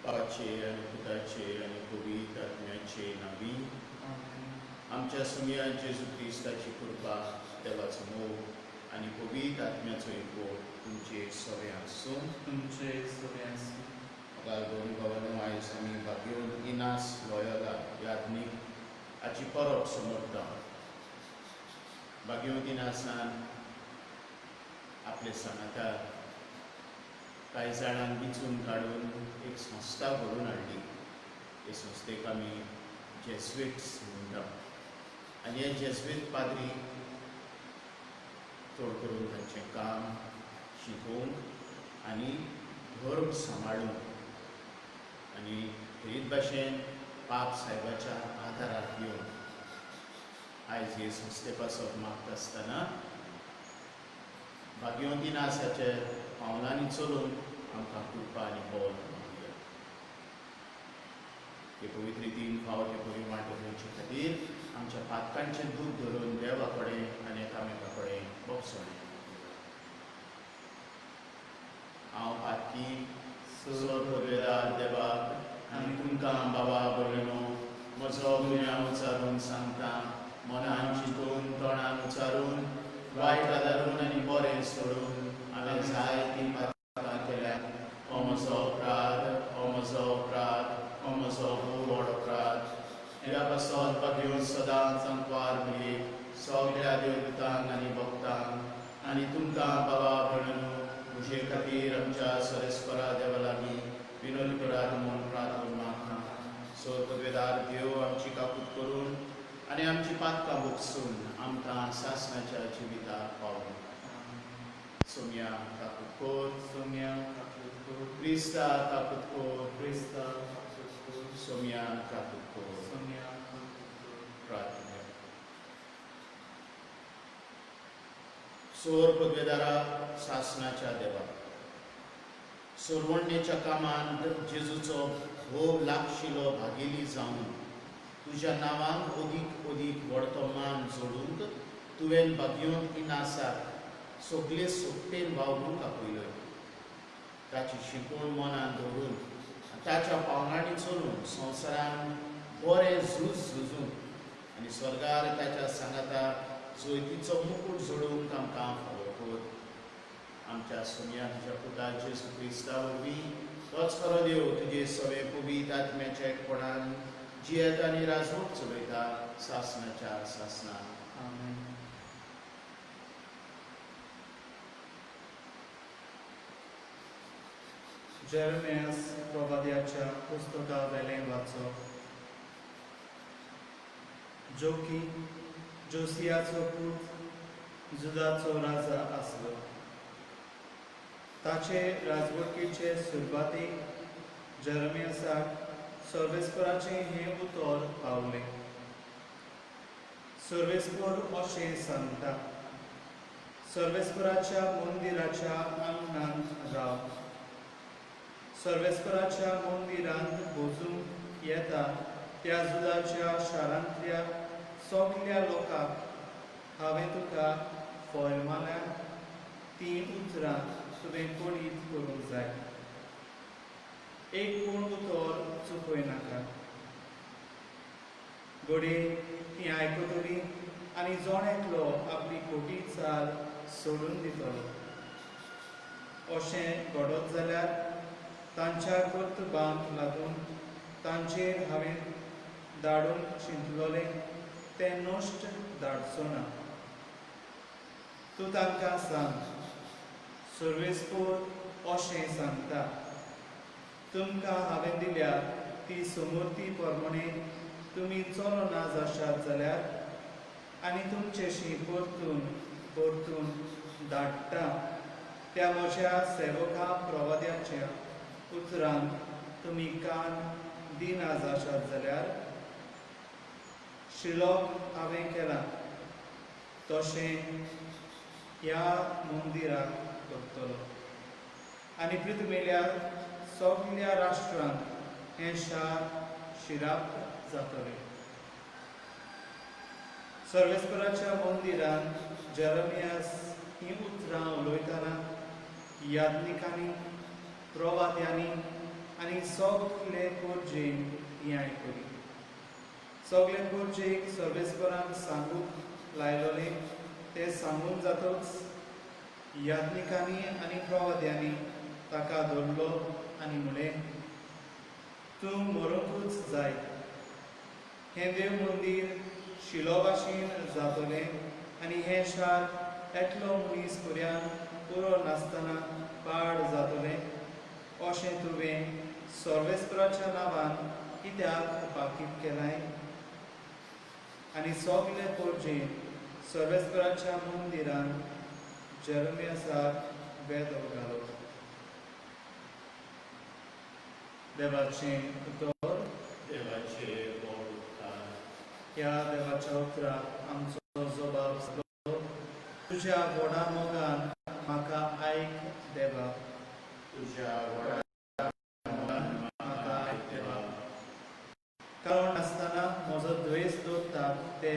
आचे आणि पुताचे आणि पवित्र आत्म्याचे नावी आमच्या सुमिया जेजू क्रिस्ताची कृपा देवाचो मोग आणि पवित्र आत्म्याचो एकवट तुमचे सगळे आसूं दोन भवन आयज आमी भाग्योन इनास लोयोला यादनीक हाची परब समोरता भाग्योन इनासान आपले सनाकार कांय जाणांक विचून काडून एक संस्था घडोवन हाडली. हे संस्थेक आमी जेसुइट्स म्हणटा आनी हे जेसुइट पाद्री चड करून तांचें काम शिकोवंक आनी धर्म सांबाळूंक आनी हेच भाशेन पाप साहेबाच्या आदाराक येवन आयज हे संस्थे पासत मागता आसतना भाग्योन इनासाचे पावलांनी चलून आमकां कृपा आनी बोल मेळ्ळ्या. हे पवित्र रितीन फावट हे बरी वाट घेवचे खातीर आमच्या पातकांचें दूख धरून देवा कडेन आनी एकामेका कडेन बोगसणे. हांव पातकी सोर देवाक आनी तुमकां बाबा भयणो म्हजो गुन्यांव उचारून सांगता, मनान चिंतून तोंडान उचारून वायट आदारून आनी बरें सोडून हांवें जायतीं पातकां केल्यात. हो म्हजो अपराध, हो म्हजो अपराध, हो म्हजो व्हड अपराध. ह्या पासत भाग्योन सदांच अंकवार बी सगळ्या देवदूतांक आनी भक्तांक आनी तुमकां बाबा भयणो तुजे खातीर आमच्या सरेस्परा देवा लागीं विनोद करात म्हूण प्रार्थना मागता. सो पदवेदार देव आमची काकूट करून आनी आमची पातकां भोगसून आमकां सासणाच्या जिविताक पावलो. सोम्या काकूट कोर, सोम्या काकूट कोर, क्रिस्ता काकूट कोर, क्रिस्ता काकूट कोर, सोम्या काकूट कोर, सोम्या प्रार्थना. सोर पदवेदारा सासणाच्या देवा, सोरवणेच्या कामान जेजूचो भोव लागशिलो भागिली जावन तुज्या नांवांक ओदीक व्हडतो मान जोडूंक तुवें भाग्योन इनासाक सगळे सोबतेन वावरूंक आपयलोय. ताची शिकवण मनान दवरून ताच्या पावलांनी चलून संवसारान बरें झुजूंक आनी स्वर्गार ताच्या सांगाता जैतीचो मुकूट जोडूंक आमकां फावो कर. आमच्या सोम्या तुज्या पुता जेजू क्रिस्ता वरवीं तोच खरो देव तुजे सवे पवित्र आत्म्याच्या एकपणान जियेत आनी राजवट चलयता सासणाच्या सासणान. जेरमियास प्रवाद्याच्या पुस्तका वेलें वाचप. जो की जोसियाचो पूत जुदाचो राजा आसलो. ताचे राजवटीचे सुरवातेक जेरमियासाक सर्वेस्पराचें हें उतर पावलें. सर्वेस्पर अशें सांगता, सर्वेस्पराच्या मंदिराच्या आंगणांत राव. सर्वेस्पराच्या मंदिरांत बोजूंक येता त्या जुदाच्या शारांतल्या सगल्या लोकांक हांवें तुका फळमाल्या तीं उतरां तुवें पडीत करूंक जाय. एक पूण उतर चुकय नाका. घोडे ती आयकतली आनी जोणेतलो आपली खोटी चाल सोडून दितलो. अशें घडत जाल्यार तांच्या कर्तबांक लागून तांचेर हांवें धाडून चिंतलोलें तें नश्ट धाडचो ना. तूं तांकां सांग, सर्वेस्पर अशें सांगता, तुमकां हांवें दिल्या ती समृद्धी प्रमाणे तुमी चलना जाशात जाल्यार आनी तुमचेशी परतून धाडटा त्या म्हज्या सेवका प्रवाद्याच्या उतरांक तुमी कान दिना जाशात जाल्यार शिलोक हांवें केला तशें ह्या मंदिराक करतलो आनी पृथ्वेल्या सगल्या राष्ट्रांक हें शार शिराप जातलें. सर्वेस्पराच्या मंदिरांत जेरमियास हीं उतरां उलयतना याज्ञिकांनी प्रवाद्यांनी आनी सगले पोरजेन ही आयकली. सगले पोरजेक सर्वेस्परांक सांगूंक लायलोले ते सांगून जातच याज्ञिकांनी आनी प्रवाद्यांनी ताका धरलो आनी म्हळें, तूं मरूंकूच जाय. हें देव मंदीर शिलो भाशेन जातलें आनी हें शार एकलो मनीस पर्यान पुरो नासतना पाड जातलें अशें तुवें सर्वेस्पराच्या नांवान कित्याक बाकीत केलाय? आनी सगले पोरजेन सर्वेस्पराच्या मंदिरान जेरेमियासाक वेदो घालो. देवाचें उतर. देवाचे बोलकार. ह्या देवाच्या उतराक आमचो जबाब जालो, तुज्या व्हडा मोगान म्हाका आयक देवा. तुझ्या व्हडा मोगान म्हाका आयक देवा. कारण आसतना म्हजो द्वेस दवरतात ते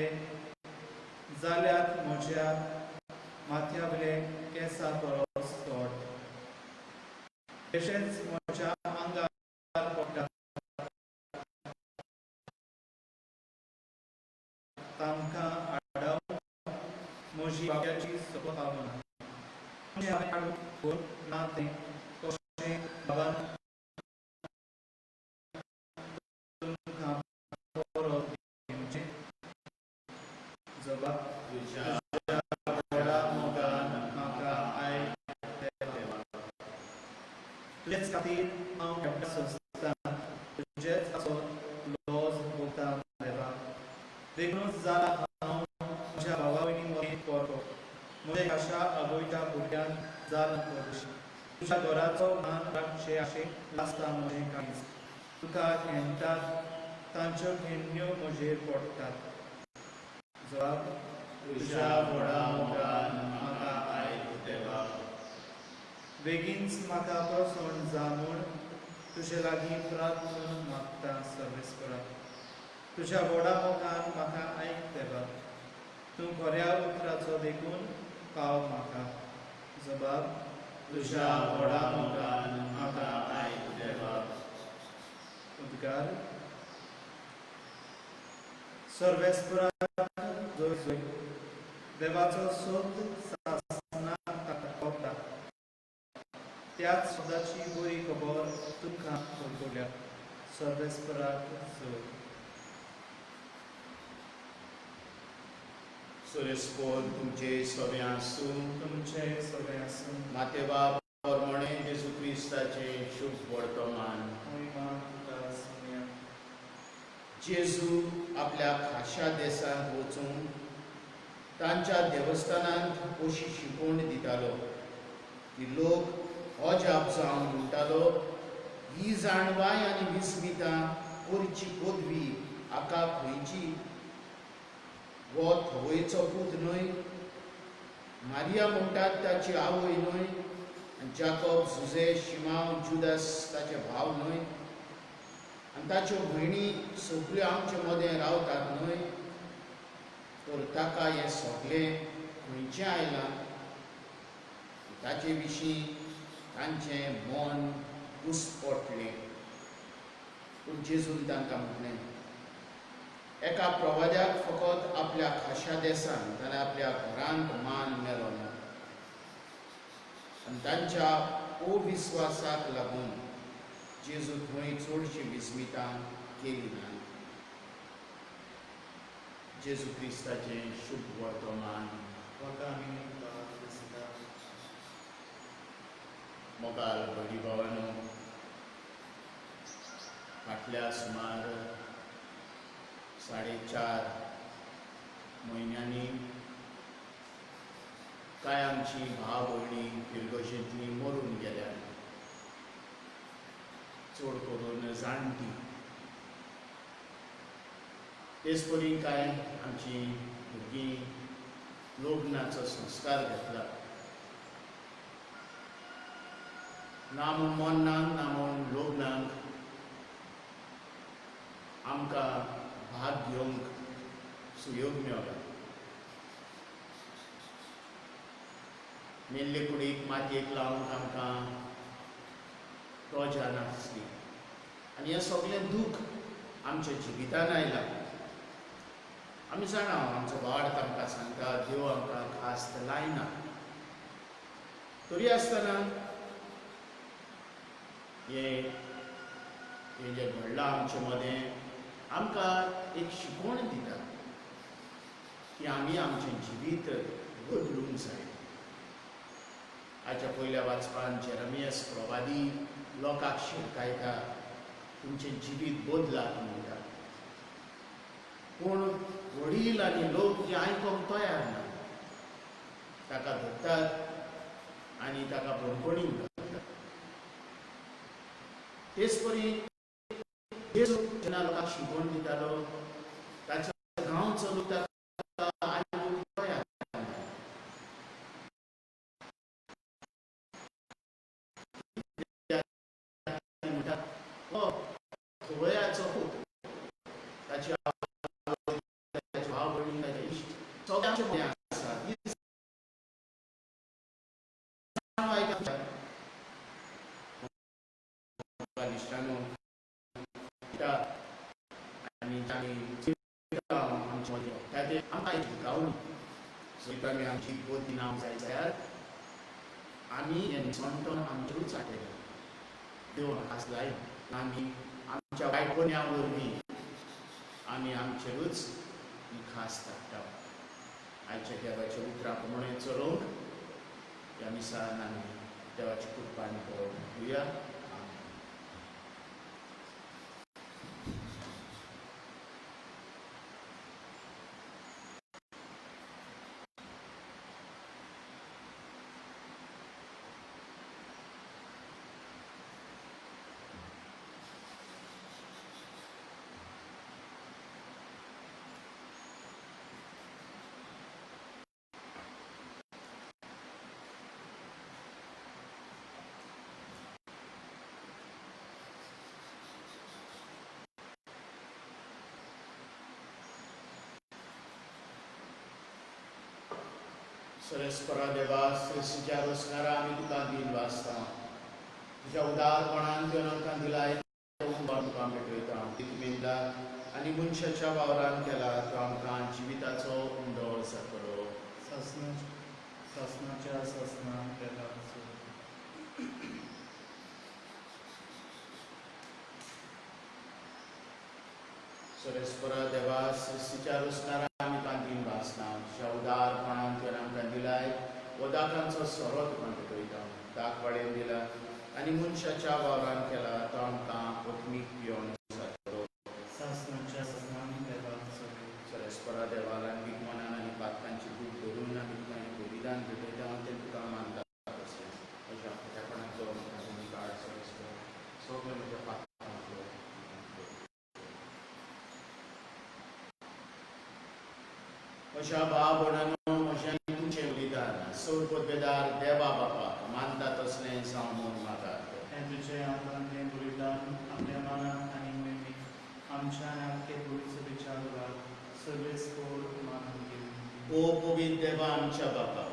जाल्यार म्हज्या माथ्यावले केंसां परस चड. तशेंच म्हज्या आंगार पडटा तांकां आडावन म्हजी बाब्याची सोपावना. हांवें हाडून ना तें कशें बाबान तुमकां परत दिवचें. जबाब. तुझ्या व्हडा मोगान म्हाका आयक देवा. तुजेच खातीर हांव केप्टां सोंसतां. तुजेच आसोत लॉज भोगता देवा. देखूनच जाला हांव म्हज्या भावा भयणी वतीन परतो. म्हज्या खाशा आगोयच्या भुरग्यान जाल परदेशी. तुज्या घराचो मान राखचे आशेक नासता म्हजें कांयच. तुका घेणटात तांच्यो घेण्यो म्हजेर पडटात. जबाब. तुझ्या व्हडा मोगान म्हाका आयक देवा. बेगीनच म्हाका प्रसन्न जा म्हूण तुजे लागीं प्रार्थना मागता सर्वेस्परा. तुज्या व्हडा मोगान म्हाका आयक देवा. तूं खऱ्या उतराचो देखून पाव म्हाका. जबाब. तुझ्या व्हडा मोगान म्हाका आयक देवा. उद्गार. सर्वेस्पराक जोर. देवाचो सोद सासना ताका पडटा. त्याच शब्दाची बरी खबर तुमकां कळटल्या. सर्वेस्पराक जोर. सुरेस्पोर तुमचे सवे आसूं. तुमचे सगळे आसूं. मातेबाब प्रमाणे जेजू क्रिस्ताचे शुभ वर्तमान. महिमा तुका सुमया. जेजू आपल्या खाशा देशांत वचून तांच्या देवस्थानांत अशी शिकवण दितालो की लोक अजाप जावन म्हणटालो, ही जाणवाय आनी विस्मितां करची पदवी हाका खंयची? वो थवयचो पूत न्हय? मारिया म्हणटात ताची आवय न्हय? जाकोब, जुझे, शिमाव, जुदास ताचे भाव न्हय? आनी ताच्यो भयणी सगळ्यो आमचे मदें रावतात न्हय? तर ताका हें सगळें खंयचें आयलां? ताचे विशीं तांचें मन घुस्पटलें. पूण जेजून तांकां म्हटलें, एका प्रवाद्याक फकत आपल्या खाशा देशांत जाल्यार आपल्या घरांत मान मेलो ना. आनी तांच्या अविस्वासाक लागून जेजू थंय चडशी विस्मितां केली ना. जेजू क्रिस्ताचें शुभ वर्तमान. म्हाका आमी दिसता. मोगाल भयणी भावांनो, फाटल्या सुमार 4.5 म्हयन्यांनी कांय आमची भाव भयणी पिलगोशेंतलीं मरून गेल्या. चड करून जाणटी. तेच परी कांय आमची भुरगीं लग्नाचो संस्कार घेतला. ना म्हूण मरणाक ना म्हूण लग्नाक आमकां भाग घेवंक सुयोग मेळ्ळो. मेल्ले कुडीक मातयेक लावंक आमकां तोजा नासली. आनी हें सगळें दूख आमच्या जिवितान आयलां. आमी जाणा आमचो वाड आमकां सांगता देव आमकां खास्त लायना. तरी आसतना हें जें घडलां आमचे मदें आमकां एक शिकवण दिता की आमी आमचें जिवीत बदलूंक जाय. हाच्या पयल्या वाचपान जेरेमियास प्रवादी लोकांक शिटकायता, तुमचें जिवीत बदलात म्हणटा. पूण वडील आनी लोक ती आयकोंक तयार ना. ताका धरतात आनी ताका बणपणीक घालतात. तेच परी जेजू जेन्ना लोकांक शिकवण दितालो ताचो गांवचो लोक ताका आयकूंक तयार ना. म्हणटात हो खवयाचो पूत, ताची आवय, ताची भाव भयणी, ताचे इश्ट सगळे आमचे मदें आसा. इश्टानो आनी आमचे मदें ताचे आमकां शिकावणी सो आमी आमची पोती नांव जाय जाल्यार आमी हें निसवणपण आमचेरूच आटयलें. देव खास लाय आमी आमच्या वायटपण्या वरवीं आमी आमचेरूच ही खास धाडटा. आयच्या देवाच्या उतरां प्रमाणे चलोवंक ह्या मिसान आमी देवाची कृपा आनी बळगून घेवया. सरस्परा देवा सृश्टीच्या रचणारा आमी तुका दिन वाचता. तुज्या उदारपणान तुवें आमकां दिलाय तुका भेटयता. तुवें आनी मनशाच्या वावरान केला तो आमकां जिविताचो उंडोर जातलो. ससनाच्या ससनान केला. सरस्परा देवा सृश्टीच्या रचणारा आमी तुका दिन वाचता. तुज्या उदारपणान तुवें आमकां दिलाय वदाकांचो सोरो तुका भेटयता. दाक वाडयन दिला आनी मनशाच्या वावरान केला तो आमकां ओतमीक पियोन जातलो. ससनाच्या ससनान केला. सरस्परा देवा लांबीक मनान आनी पातकांची दूख धरून आमी तुका हें बलिदान भेटयता. तें तुका मानता तशें म्हज्या खोटेपणाचो काळ सरस्परा सगळे म्हज्या पातकांचो म्हज्या भाव भयणांनो म्हजें तुमचें बलिदान सर पदवेदार देवा बापाक मानता तसलें जावं म्हूण म्हाका. हें तुजें आपणाचें बलिदान आपल्या मनांत आनी मोहिमेंत आमच्या नाटके गोंयचो विचार घाल. सगळे स्कोर मानून घेवन ओ पवित्र देवा आमच्या बापा,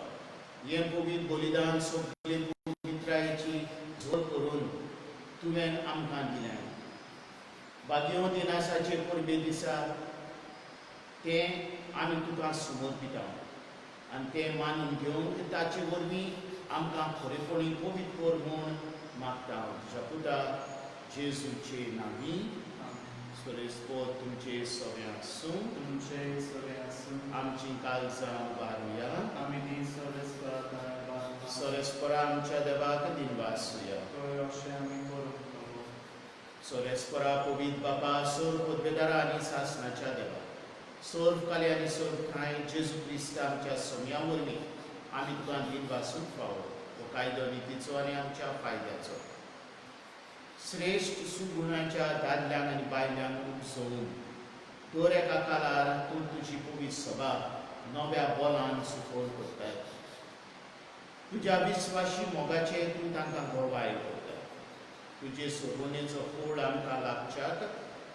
हें पवित्र बलिदान सगळे पवित्रायेची झोड करून तुवें आमकां दिलें. बागयो दिनासाचे परबे दिसा तें आमी तुका समर्पिता आनी तें मानून घेवंक ताचे वरवीं आमकां खरेपणी पवित्र कर म्हूण मागता. तुज्या पुता जेजूचे नांवी सरस्पोत तुमचे सगळें आसूं. तुमचे सगळें आसूं. आमचीं काळजां उबारुया. आमी ती सरस्परा सरस्परा आमच्या देवाक दिन वाचुया. अशें आमी करूंक. सरस्परा पवित्र बापा सर पदवेदारा आनी सासणाच्या देवा सर्व काले आनी सर्व कांय जेजू क्रिस्त आमच्या सोम्या वरवीं आमी तुका दिन वाचूंक फावो. तो कायदो नितीचो आनी आमच्या फायद्याचो श्रेश्ठ सुगुणाच्या दादल्यांक आनी बायल्यांक उपसवून दर एका काळार तूं तुजी पवित्र सभा नव्या बोलान सुफोर करता. तुज्या विस्वाशी मोगाचे तूं तांकां गोवाय करता. तुजे सोबोनेचो फूल आमकां लागच्याक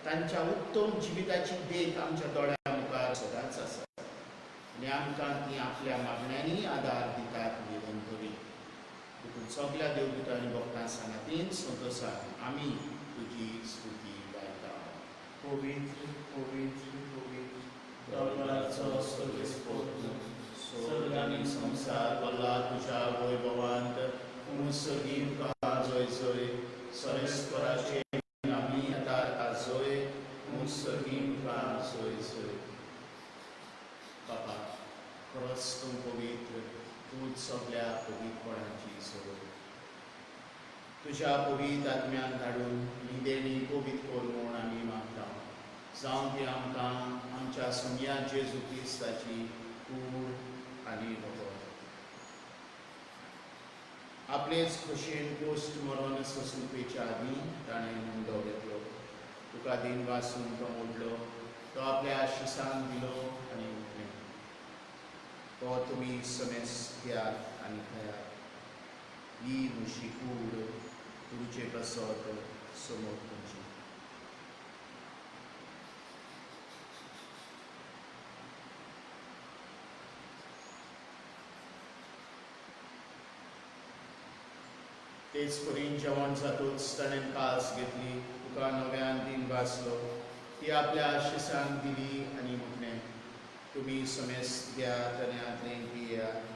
तांच्या उत्तम जिविताची देख आमच्या दोळ्या मुखार सदांच आसा आनी आमकां ती आपल्या मागण्यांनी आदार दितात निरंतरी. देखून सगळ्या देवदूतांनी भक्तां सांगातीन संतोशान आमी तुझी स्तुती गायता. पवित्र पवित्र पवित्र प्रबलाचो सर्वस्फोट स्वर्ग आनी संसार भरला तुझ्या वैभवांत. मुसगी तुका जय जय. सरेस्पराचे आमी येता जय. मुसगी तुका जय जय. बाबा, खरोच तूं पवित्र, तूंच सगळ्या पवित्रपणाची सोय. तुझ्या पवित्र आत्म्यान धाडून ही देणी पवित्र कर म्हूण आमी मागता. जावं ती आमकां आमच्या सोम्या जेजू क्रिस्ताची कूड आनी वखद. आपलेच खोशेन गोश्ट मरण ससूपेच्या आदीं ताणें मुंडो घेतलो. तुका दिन वासून तो मोडलो. तो आपल्या आशिसांक दिलो आनी उठले. तो तुमी समेस घेयात आनी खायात. ही म्हशी कूड तुमचे प्रसाद समोर तुमची. तेच परीन जेवण जातूच ताणें कास घेतली. तुका नव्यान दिन वाचलो. ती आपल्या आशिसांक दिली आनी म्हटलें, तुमी समेस घेयात आनी आदलें पियेयात.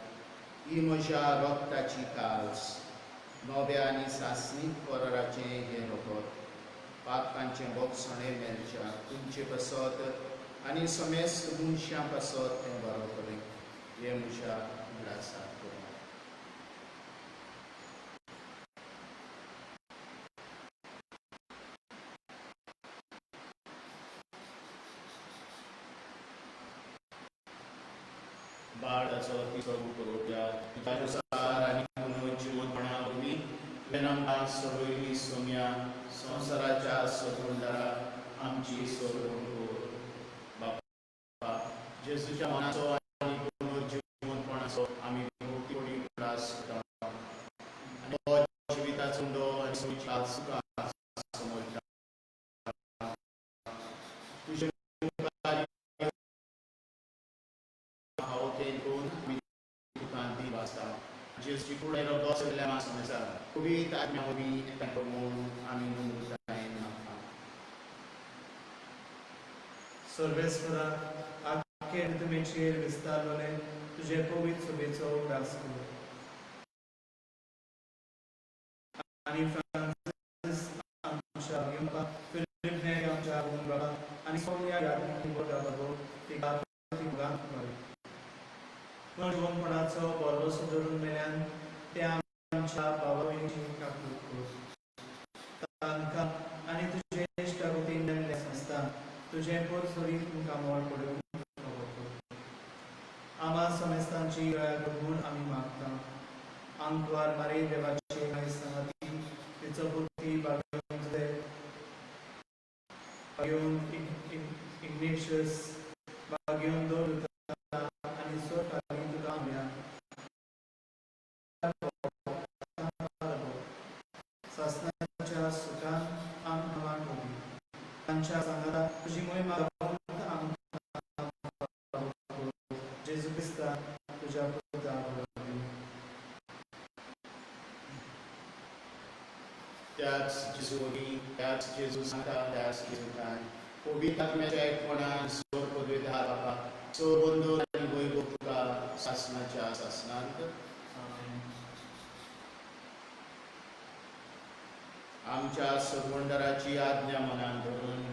ही म्हज्या रगताची कास. नव्या आनी सासणीक कराराचें हें वखद. पातकांचें बोगसणें मेलच्या तुमचें प्रसाद आनी समेस मनशां प्रसाद तें बरो करें. हें म्हज्या उगडासाक करा. बाळाचो तिचो उपरोप्या तुझ्यानुसार आनी मनोज जिवनपणा वरवीं तुवें आमकां सवयली सोम्या संवसाराच्या सगुंडारा आमची सोडवण कर. बापा, जेजूच्या मनाचो आनी मनोज जिवनपणाचो आमी भोवती कोडी उगडास करता. आनी तो जिविताचो उंडो आनी सोयीच्या सुखां समोरता. तुजे मुखार हांव तें करून आमी तुका दी वाचता. जेजूची कुडे रगत सगळ्या माणसांचा पवित्र आत्म्या वरवीं एकठांय कर म्हूण आमी नम्रतायेन मागता. सर्वेस्परा आख्खे रितमेचेर विस्तारलोले तुजे पवित्र सभेचो उगडास कर. आनी फ्रांसीस आमच्या युवका, फिलिप नेर आमच्या गुंगळा आनी सोनिया यादवी बोटा बाबो तिका प्रतिभगांत कर. जीवनपणाचो बोरवोसो धरून मेल्यान ते आमच्या भावा भयणीची काकूट कर. तांकां आनी तुजे इश्ट गोतीन संस्था तुजें पोर सोरी तुमकां मोड पडून खबर कर. आम्हा समेस्तांची दया कर म्हूण आमी मागता. आंकवार मारे देवाचे कांय संगती तिचो बुद्धी बागेवन इग्नेशियस बागेवन दोन आनी सोडटाली तुका आम्या सासणाच्या सुखान आमकां मांडली. तांच्या सांगाता तुजी मोहीम जेजू क्रिस्ता तुज्या पुता वरवीं. त्याच जेजू वरवीं, त्याच जेजू सांगता, त्याच जेजूकान पवित्र आत्म्याच्या एकपणान सोर पदवेदार बाबा, सोर बंदूक आनी वैभव तुका सासणाच्या सासणांत. आमच्या सगवंडराची आज्ञा मनान धरून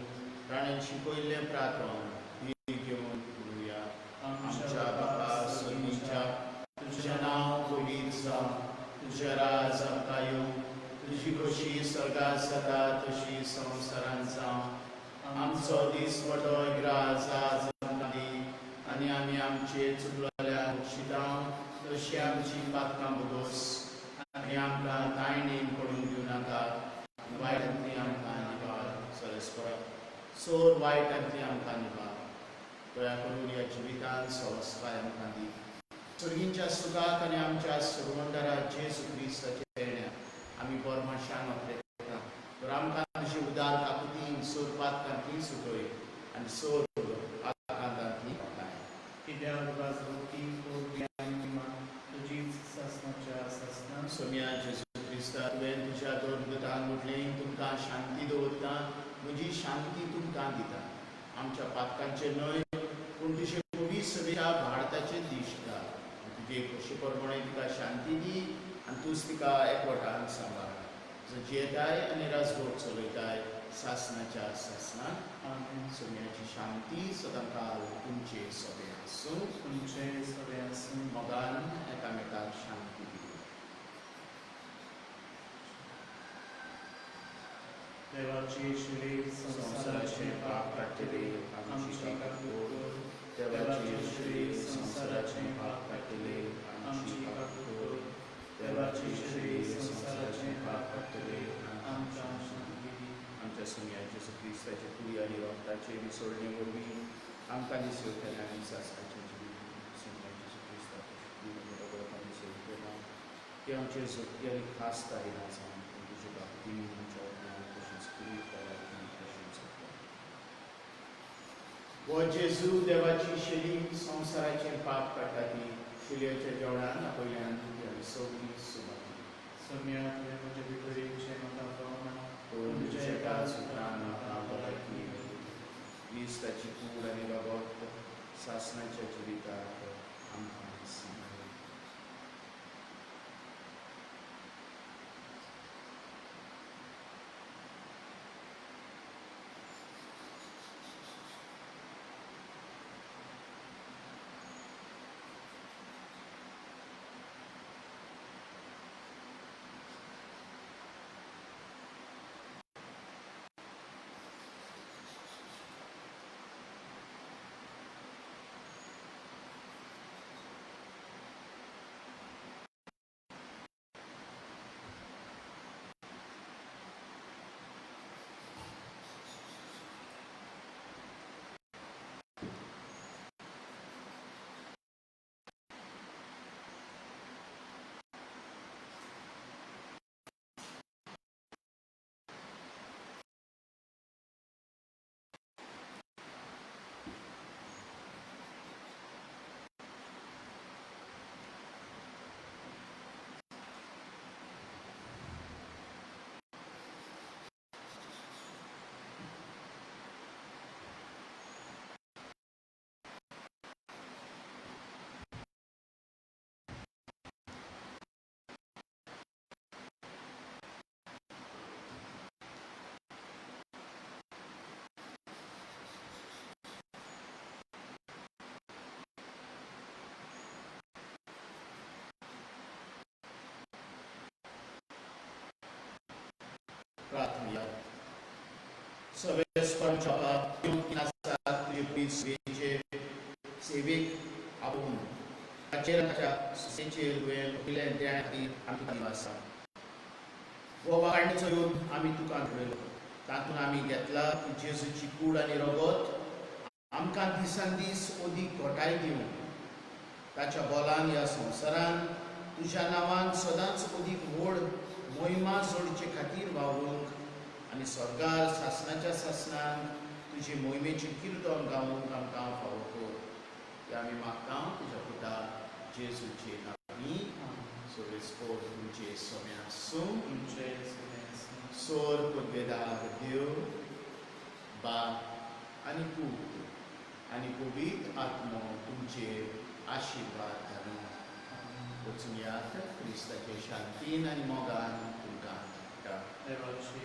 ताणें शिकयल्लें प्रार्थन ही घेवन उलोवया. आमच्या बापा सन्नीच्या, तुजें नांव पवित्र जावं. तुजें राज आमकां येवं. तुजी कशी स्वर्गांत जाता तशी संवसारांत जावं. आमचो दीस वटोय ग्रास आज आमकां दी. आनी आमी आमचे चुकलोल्यांक बक्षितां तशी आमची पातकां बदोस. आनी आमकां तायणेन पडून दिवं नाका. वायटांतली आमकां निवार. सरस्वरा सोर वायटांतली आमकां निवार. दया करून ह्या जिवितांत संस्कार आमकां दी. सर्गींच्या सुखाक आनी आमच्या सर्वंडरा जेजू क्रिस्ताचे येण्याक आमी परमाशान वतले. तर आमकां तुजी उदार काकुतीन सोर पातकांतली सुटय आनी सोर आकांतांतली पाय. कित्याक वाजोवपी कोरबी आनी मान तुजीच सासणाच्या सासणां. सोम्या जेजू क्रिस्ता तुवें तुज्या दोरगता सकाळ उठले तुमकां शांती दवरता, म्हजी शांती तुमकां दिता. आमच्या पातकांचे न्हय पूण तुजे पवित्र सभेच्या भारताचे दिश्टा. तुजे खोशेपरपणे तिका शांती दी आनी तूंच तिका एकवटान सांबाळ. जियेताय आनी राजवट चलयताय सासणाच्या सासणाक. आमेन. सगळ्यांची शांती सदांकाळ तुमचे सभे आसूं. तुमचे सगळे आसूं. मोगान एकामेकाक शांती दी. देवाची शिडी संसाराचे पाप काढतली आमची काकूर. देवाची शिडी संसाराचे पाप काढतली आमची काकूर. देवाची शिडी संसाराचे पाप काढतली आमच्या शांती. आमच्या सगळ्यांचे क्रिस्ताचे कुडी आनी रक्ताचे विसरणे वरवीं आमकां दिसवतले आनी सासणाचे जिवीत सगळ्यांचे क्रिस्ताचे कुडी आनी रगत आनी सेवतले की आमचे झगती आनी खास तारीना जावन तुजे बाबतीन आमच्या ज्ञान तशेंच कुडी तयारी तशेंच वो जेजू देवाची शेली संसाराचे पाप काडटा ती शिलयेच्या जेवणान आपयल्यान तुजी सगळी सुवात. सगळ्यात म्हणजे भितरीचे म्हाका कळना तुझे काल सुत्रान म्हाका भलायकी मेळ्ळी. क्रिस्ताची कूड आनी रगत सासणाच्या जिविताक आमकां सांबाळ. प्रार्थना. सगळे स्पंजबाब सेवेक आपूण ताचेर सुसेचेर तुवें पयलें त्या खातीर आमी दिवस आसा. हो वाडणीचो योग आमी तुका घडयलो. तातूंत आमी घेतला जेजूची कूड आनी रगत आमकां दिसान दीस अदीक घोटाय दिवं. ताच्या बोलान ह्या संवसारान तुज्या नांवान सदांच अदीक व्हड मोहिमा जोडचे खातीर वावरूंक आनी स्वर्गार सासणाच्या सासणान तुजे मोहिमेची किर्तन गावूंक आमकां फावो कर. ते आमी मागता तुज्या पुता जेजूचे नांवांनी. सोबेस्पोर तुमचे सोमे आसूं. तुमचे सगळे आसूं. सोर पदवेदार देव बाप आनी पूत आनी पवित्र आत्मो तुमचेर आशिर्वाद घालूं. वचून यात क्रिस्ताचे शांतीन आनी मोगान तुमकां धाडटा. देवाची